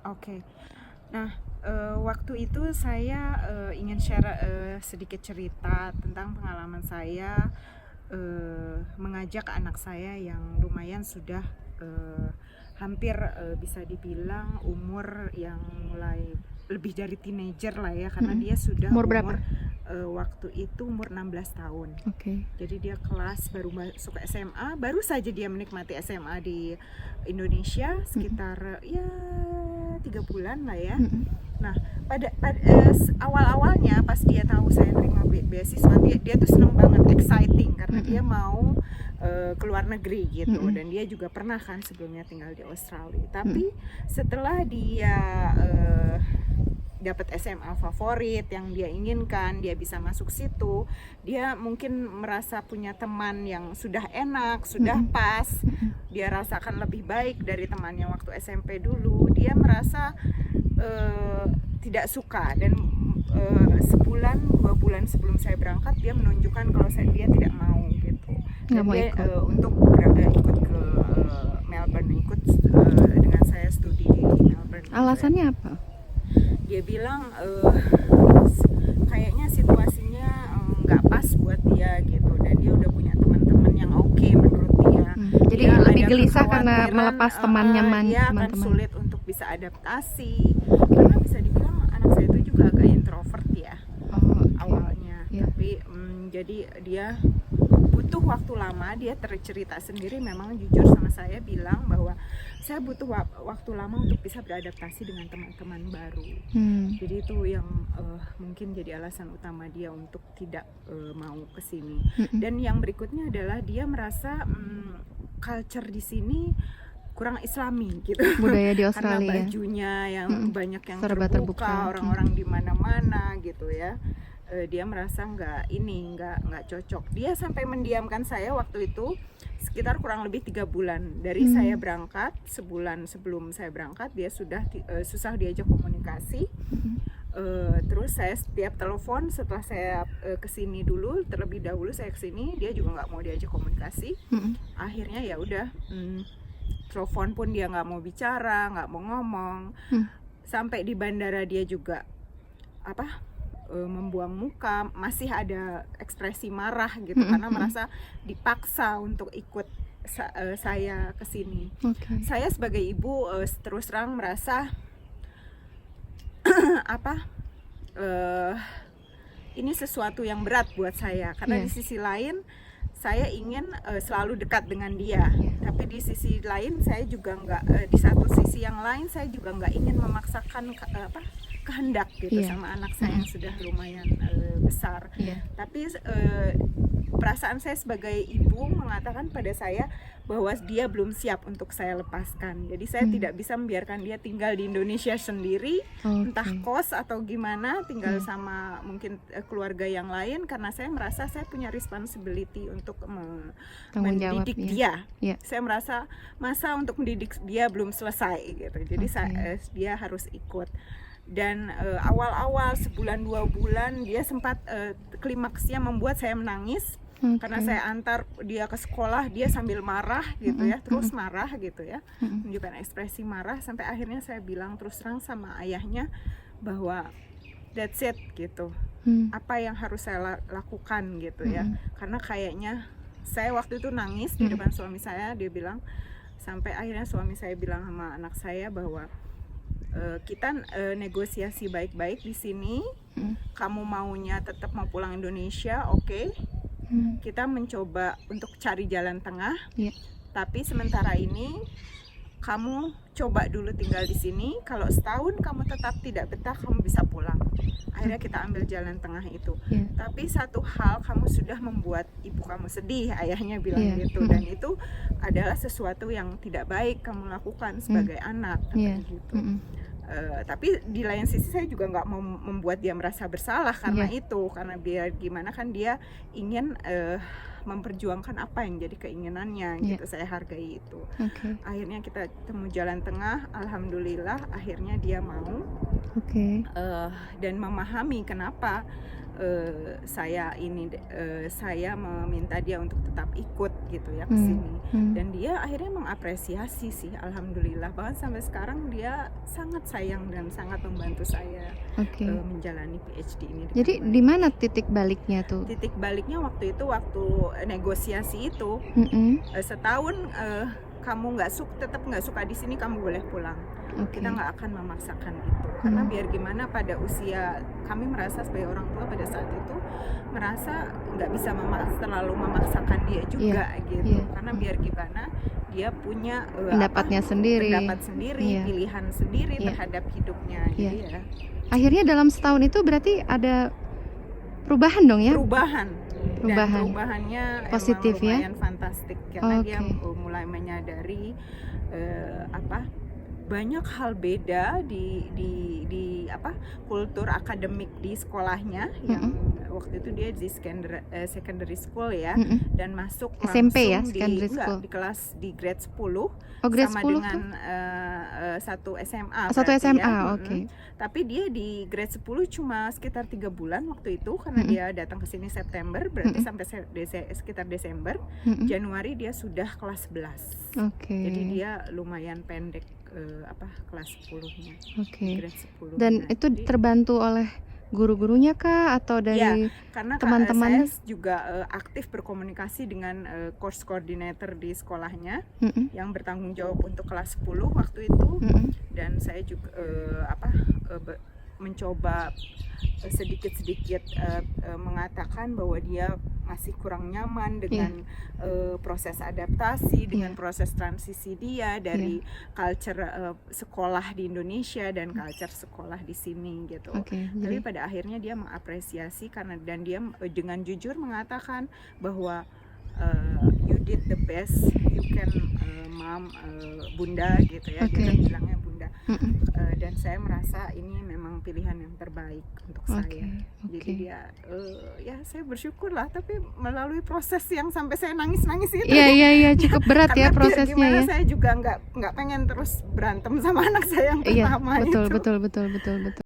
Oke. Nah, waktu itu saya, ingin share, sedikit cerita tentang pengalaman saya, mengajak anak saya yang lumayan sudah, hampir, bisa dibilang umur yang mulai lebih dari teenager lah ya, karena dia sudah Umur umur, berapa? waktu itu umur 16 tahun. Oke. Jadi dia kelas baru masuk SMA, baru saja dia menikmati SMA di Indonesia sekitar, ya 3 bulan lah ya. Nah, awal-awalnya pas dia tahu saya nerima beasiswa, dia tuh seneng banget, exciting karena dia mau, ke luar negeri gitu, dan dia juga pernah kan sebelumnya tinggal di Australia. Tapi setelah dia, dapat SMA favorit yang dia inginkan, dia bisa masuk situ, dia mungkin merasa punya teman yang sudah enak, sudah pas, dia rasakan lebih baik dari temannya waktu SMP dulu. Dia merasa tidak suka, dan sebulan 2 bulan sebelum saya berangkat dia menunjukkan kalau dia tidak mau gitu. Nggak Dan mau dia ikut. untuk ikut ke Melbourne, ikut dengan saya studi di Melbourne. Alasannya apa? Dia bilang kayaknya situasinya nggak pas buat dia gitu, dan dia udah punya teman-teman yang oke menurut dia. Jadi Dia lebih ada gelisah karena kekhawatiran, melepas teman nyaman, dia akan teman-teman. sulit untuk bisa adaptasi, karena bisa dibilang anak saya itu juga agak introvert ya awalnya. Iya. Tapi jadi dia butuh waktu lama. Dia cerita sendiri, memang jujur sama saya bilang bahwa saya butuh waktu lama untuk bisa beradaptasi dengan teman-teman baru. Jadi itu yang mungkin jadi alasan utama dia untuk tidak mau ke sini. Dan yang berikutnya adalah dia merasa culture di sini kurang islami gitu. Budaya di Karena Australia. bajunya yang banyak yang Serba terbuka, orang-orang di mana-mana gitu ya. Dia merasa nggak cocok. Dia sampai mendiamkan saya waktu itu sekitar kurang lebih 3 bulan dari saya berangkat. Sebulan sebelum saya berangkat dia sudah susah diajak komunikasi. Terus saya setiap telepon setelah saya kesini dulu, terlebih dahulu saya kesini, dia juga nggak mau diajak komunikasi. Akhirnya ya udah, telepon pun dia nggak mau bicara, nggak mau ngomong. Sampai di bandara dia juga membuang muka, masih ada ekspresi marah gitu, karena merasa dipaksa untuk ikut saya ke sini. Saya sebagai ibu terus terang merasa ini sesuatu yang berat buat saya, karena di sisi lain saya ingin selalu dekat dengan dia, tapi di sisi lain saya juga nggak, di satu sisi yang lain saya juga nggak ingin memaksakan kehendak gitu sama anak saya yang sudah lumayan besar. Tapi perasaan saya sebagai ibu mengatakan pada saya bahwa dia belum siap untuk saya lepaskan. Jadi saya tidak bisa membiarkan dia tinggal di Indonesia sendiri, entah kos atau gimana, tinggal sama mungkin keluarga yang lain, karena saya merasa saya punya responsibility untuk mendidik dia. Saya merasa masa untuk mendidik dia belum selesai gitu. Jadi dia harus ikut. Dan awal-awal sebulan 2 bulan dia sempat klimaksnya membuat saya menangis, karena saya antar dia ke sekolah, dia sambil marah gitu ya, terus marah gitu ya, menunjukkan ekspresi marah, sampai akhirnya saya bilang terus terang sama ayahnya bahwa that's it gitu, apa yang harus saya lakukan gitu ya, karena kayaknya saya waktu itu nangis di depan suami saya. Dia bilang, sampai akhirnya suami saya bilang sama anak saya bahwa kita negosiasi baik-baik di sini. Kamu maunya tetap mau pulang Indonesia, oke. Kita mencoba untuk cari jalan tengah. Tapi sementara ini kamu coba dulu tinggal di sini. Kalau setahun kamu tetap tidak betah, kamu bisa pulang. Akhirnya kita ambil jalan tengah itu. Tapi satu hal, kamu sudah membuat ibu kamu sedih, ayahnya bilang gitu. Dan itu adalah sesuatu yang tidak baik kamu lakukan sebagai anak, gitu. Tapi di lain sisi saya juga nggak mau membuat dia merasa bersalah karena itu, karena biar gimana kan dia ingin memperjuangkan apa yang jadi keinginannya gitu. Saya hargai itu. Akhirnya kita temu jalan tengah, alhamdulillah akhirnya dia mau Oke. Dan memahami kenapa saya meminta dia untuk tetap ikut gitu ya ke sini. Dan dia akhirnya mengapresiasi sih, alhamdulillah, bahkan sampai sekarang dia sangat sayang dan sangat membantu saya menjalani PhD ini. Jadi di mana titik baliknya tuh? Titik baliknya waktu negosiasi itu, setahun kamu tetap nggak suka di sini, kamu boleh pulang. Kita nggak akan memaksakan itu, karena biar gimana pada usia kami merasa sebagai orang tua pada saat itu merasa nggak bisa terlalu memaksakan dia juga gitu, karena biar gimana dia punya pendapat sendiri, pilihan sendiri terhadap hidupnya. Jadi ya akhirnya dalam setahun itu berarti ada perubahan dong ya? Perubahannya positif, emang lumayan fantastik, karena dia mulai menyadari banyak hal beda di kultur akademik di sekolahnya, yang waktu itu dia di secondary school ya, dan masuk SMP langsung di grade 10 grade sama 10 dengan satu SMA. Tapi dia di grade 10 cuma sekitar 3 bulan waktu itu, karena dia datang ke sini September, berarti sampai sekitar Desember. Januari dia sudah kelas 11. Jadi dia lumayan pendek kelas 10-nya. Grade 10. Dan itu terbantu oleh guru-gurunya kah atau dari karena teman-teman? Saya juga aktif berkomunikasi dengan course coordinator di sekolahnya yang bertanggung jawab untuk kelas 10 waktu itu. Dan saya juga mencoba sedikit-sedikit mengatakan bahwa dia masih kurang nyaman dengan proses adaptasi, dengan proses transisi dia dari culture sekolah di Indonesia dan culture sekolah di sini gitu. Tapi pada akhirnya dia mengapresiasi, dan dia dengan jujur mengatakan bahwa you did the best you can, mom, bunda gitu ya, dia kan bilangnya bunda. Dan saya merasa ini memang pilihan yang terbaik untuk saya. Jadi dia saya bersyukur lah, tapi melalui proses yang sampai saya nangis-nangis itu. Iya cukup berat ya prosesnya gimana, ya. saya juga nggak pengen terus berantem sama anak saya yang pertama itu. Betul.